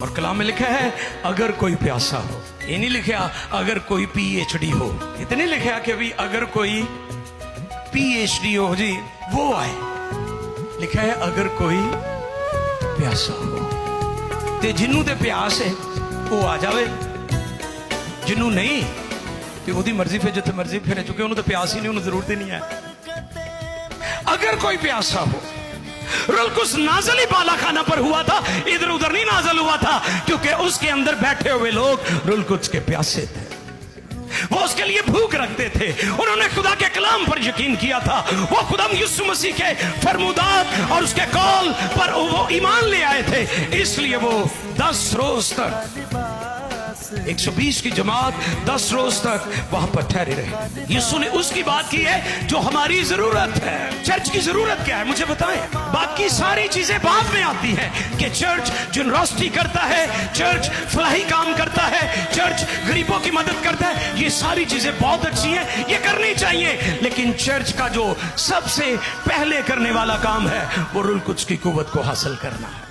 اور کلام میں لکھا ہے اگر کوئی پیاسا ہو، یہ نہیں لکھا اگر کوئی پی ایچ ڈی ہو، اتنے لکھا کہ بھی اگر کوئی پی ایچ ڈی ہو جی وہ آئے، لکھا ہے اگر کوئی پیاسا ہو تے جنوں تے پیاس ہے وہ آ جاوے، جنوں نہیں تے وہ دی مرضی پہ جتے مرضی پھرے، چونکہ انہوں تے پیاس ہی نہیں، انہوں ضرورت ہی نہیں ہے۔ اگر کوئی پیاسا ہو، روح القدس نازل ہی بالا خانہ پر ہوا تھا، ادھر ادھر نہیں نازل ہوا تھا، کیونکہ اس کے اندر بیٹھے ہوئے لوگ روح القدس کے پیاسے تھے، وہ اس کے لیے بھوک رکھتے تھے، انہوں نے خدا کے کلام پر یقین کیا تھا، وہ خدا یسوع مسیح کے فرمودات اور اس کے قول پر وہ ایمان لے آئے تھے، اس لیے وہ 10 روز تک 120 کی جماعت 10 روز تک وہاں پر ٹھہرے رہے۔ یسوع نے اس کی بات کی ہے جو ہماری ضرورت ہے۔ چرچ کی ضرورت کیا ہے مجھے بتائیں؟ باقی ساری چیزیں بعد میں آتی ہیں کہ چرچ جنراسٹی کرتا ہے، چرچ فلاحی کام کرتا ہے، چرچ غریبوں کی مدد کرتا ہے، یہ ساری چیزیں بہت اچھی ہیں، یہ کرنی چاہیے، لیکن چرچ کا جو سب سے پہلے کرنے والا کام ہے وہ روح القدس کی قوت کو حاصل کرنا ہے۔